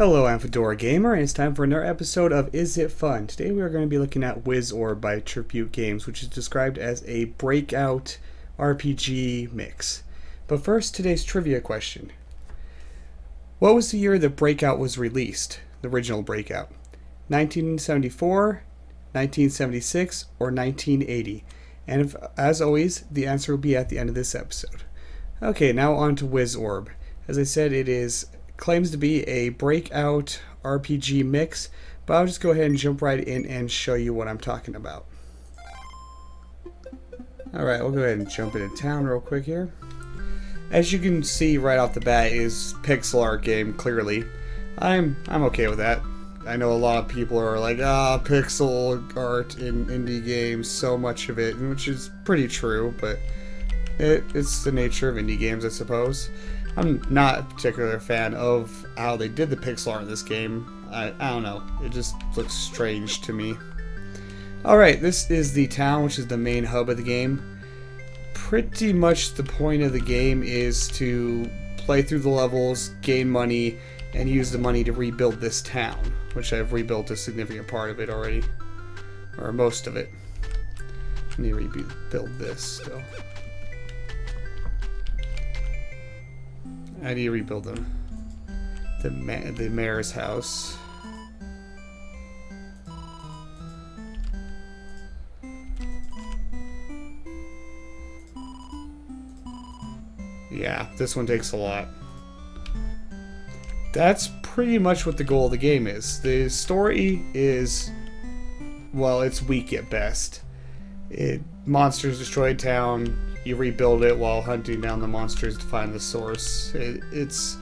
Hello, I'm FedoraG4mer, and it's time for another episode of Is It Fun? Today we are going to be looking at Wizorb by Tribute Games, which is described as a Breakout RPG mix. But first, today's trivia question. What was the year that Breakout was released, the original Breakout? 1974, 1976, or 1980? And as always, the answer will be at the end of this episode. Okay, now on to Wizorb. As I said, it claims to be a Breakout RPG mix, but I'll just go ahead and jump right in and show you what I'm talking about. Alright, we'll go ahead and jump into town real quick here. As you can see right off the bat, it is pixel art game, clearly. I'm okay with that. I know a lot of people are like, pixel art in indie games, so much of it, which is pretty true, but it's the nature of indie games, I suppose. I'm not a particular fan of how they did the pixel art in this game. I don't know, it just looks strange to me. Alright, this is the town, which is the main hub of the game. Pretty much the point of the game is to play through the levels, gain money, and use the money to rebuild this town, which I've rebuilt a significant part of it already, or most of it. I need to rebuild this still. I need to rebuild them. The mayor's house. Yeah, this one takes a lot. That's pretty much what the goal of the game is. The story is, well, it's weak at best. Monsters destroy a town, you rebuild it while hunting down the monsters to find the source. It's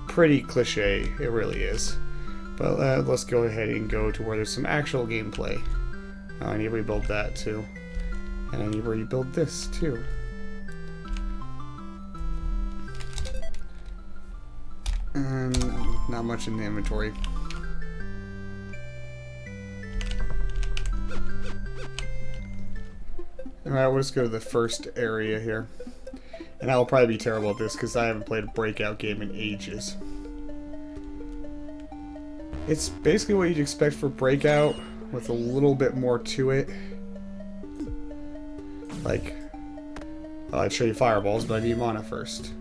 pretty cliche, it really is. But let's go ahead and go to where there's some actual gameplay. I need to rebuild that too. And I need to rebuild this too. And not much in the inventory. Alright, we'll just go to the first area here. And I will probably be terrible at this because I haven't played a Breakout game in ages. It's basically what you'd expect for Breakout, with a little bit more to it. Like, I'd show you fireballs, but I need mana first.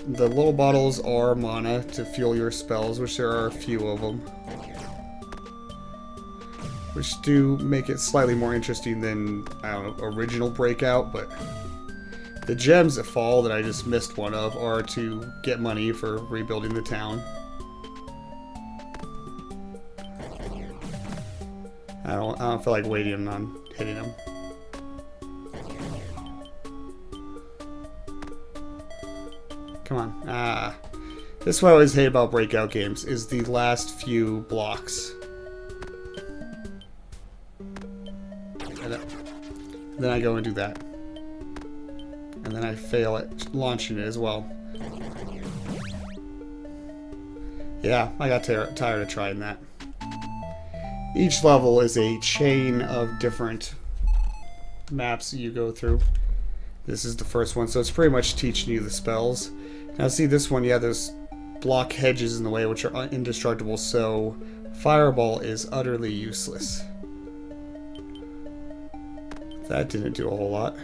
The little bottles are mana to fuel your spells, which there are a few of them. Which do make it slightly more interesting than, I don't know, original Breakout, but the gems that fall that I just missed one of are to get money for rebuilding the town. I don't feel like waiting on hitting them. Come on. This is what I always hate about Breakout games, is the last few blocks. And then I go and do that. And then I fail at launching it as well. Yeah, I got tired of trying that. Each level is a chain of different maps you go through. This is the first one, so it's pretty much teaching you the spells. Now see this one, yeah, there's block hedges in the way which are indestructible, so fireball is utterly useless. That didn't do a whole lot.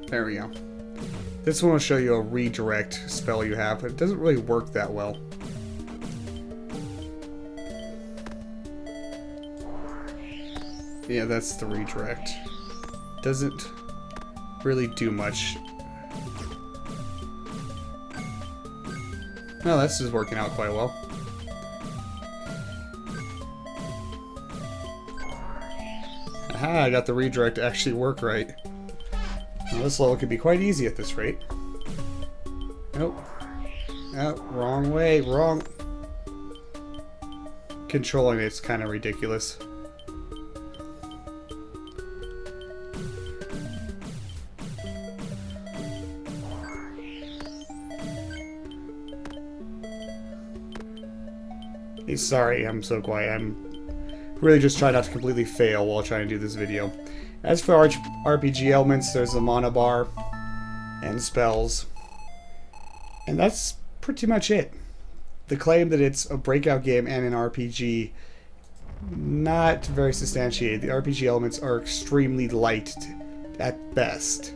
There we go. This one will show you a redirect spell you have, but it doesn't really work that well. Yeah, that's the redirect. Doesn't really do much. No, this is working out quite well. Aha, I got the redirect to actually work right. Now, this level could be quite easy at this rate. Nope. Oh, wrong way, wrong. Controlling it's kind of ridiculous. Sorry, I'm so quiet. I'm really just trying not to completely fail while trying to do this video. As for RPG elements, there's a mana bar and spells. And that's pretty much it. The claim that it's a Breakout game and an RPG, not very substantiated. The RPG elements are extremely light at best.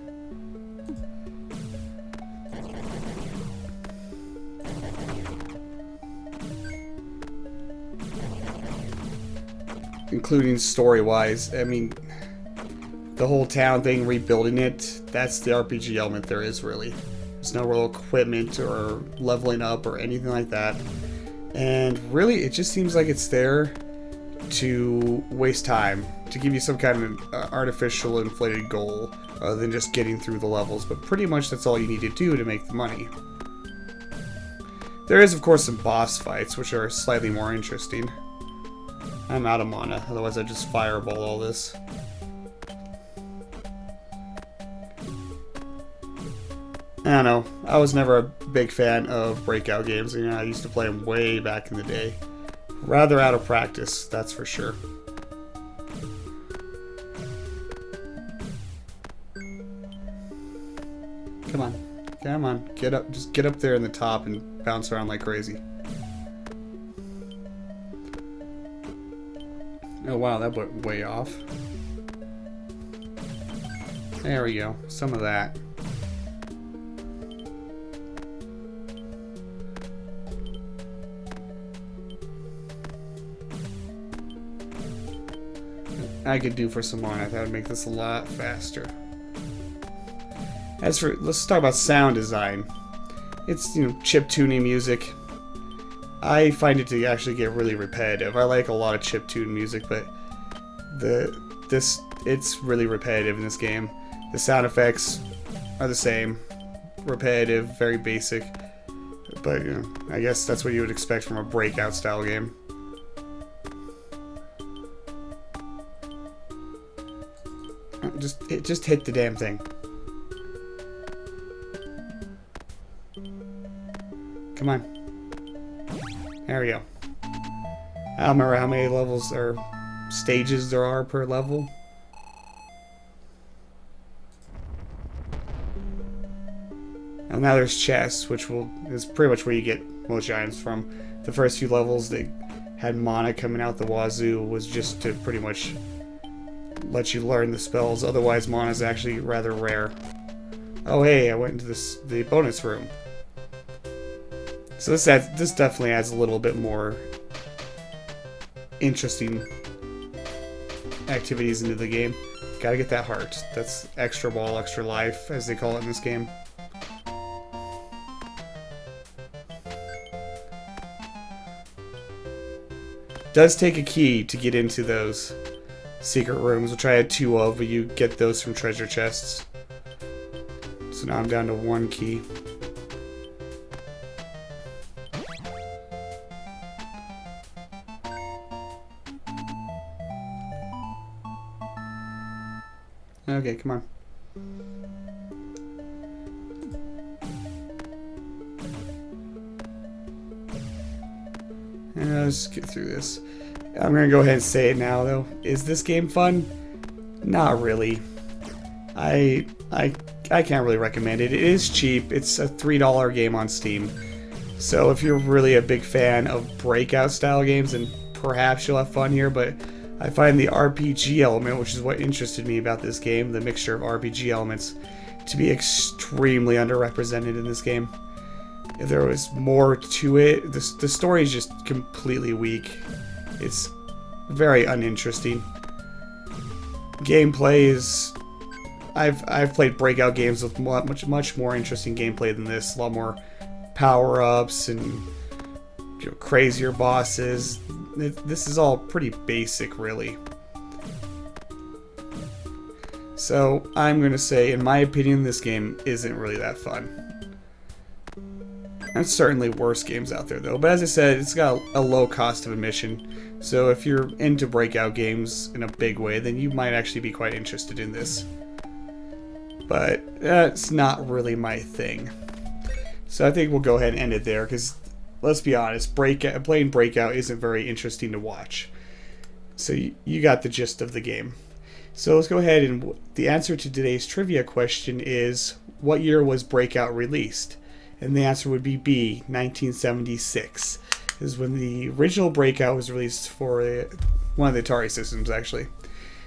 Including story-wise, I mean, the whole town thing, rebuilding it, that's the RPG element there is, really. There's no real equipment or leveling up or anything like that. And really, it just seems like it's there to waste time, to give you some kind of artificial inflated goal, other than just getting through the levels. But pretty much that's all you need to do to make the money. There is, of course, some boss fights, which are slightly more interesting. I'm out of mana, otherwise I'd just fireball all this. I don't know, I was never a big fan of Breakout games. You know, I used to play them way back in the day. Rather out of practice, that's for sure. Come on, come on, get up, just get up there in the top and bounce around like crazy. Oh wow, that went way off. There we go, some of that. I could do for some mana. That would make this a lot faster. As for, let's talk about sound design. It's, you know, chip tuning music. I find it to actually get really repetitive. I like a lot of chip tune music, but it's really repetitive in this game. The sound effects are the same, repetitive, very basic. But you know, I guess that's what you would expect from a Breakout style game. Just hit the damn thing. Come on. There we go. I don't remember how many levels or stages there are per level. And now there's chests, which is pretty much where you get most items from. The first few levels they had mana coming out the wazoo was just to pretty much let you learn the spells. Otherwise, mana is actually rather rare. Oh hey, I went into the bonus room. So this definitely adds a little bit more interesting activities into the game. Gotta get that heart. That's extra ball, extra life, as they call it in this game. Does take a key to get into those secret rooms, which I had 2 of, but you get those from treasure chests. So now I'm down to 1 key. Okay, come on. Let's get through this. I'm gonna go ahead and say it now, though. Is this game fun? Not really. I can't really recommend it. It is cheap. It's a $3 game on Steam. So if you're really a big fan of Breakout style games, then perhaps you'll have fun here, but I find the RPG element, which is what interested me about this game, the mixture of RPG elements, to be extremely underrepresented in this game. If there was more to it, the story is just completely weak. It's very uninteresting. Gameplay is... I've played Breakout games with much more interesting gameplay than this. A lot more power-ups and crazier bosses. This is all pretty basic, really. So I'm gonna say, in my opinion, this game isn't really that fun. There's certainly worse games out there, though. But as I said, it's got a low cost of admission. So if you're into Breakout games in a big way, then you might actually be quite interested in this. But that's not really my thing. So I think we'll go ahead and end it there, because let's be honest, playing Breakout isn't very interesting to watch. So you got the gist of the game. So let's go ahead, and the answer to today's trivia question is, what year was Breakout released? And the answer would be B, 1976. This is when the original Breakout was released for one of the Atari systems, actually.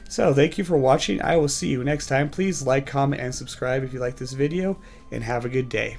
So thank you for watching. I will see you next time. Please like, comment, and subscribe if you like this video, and have a good day.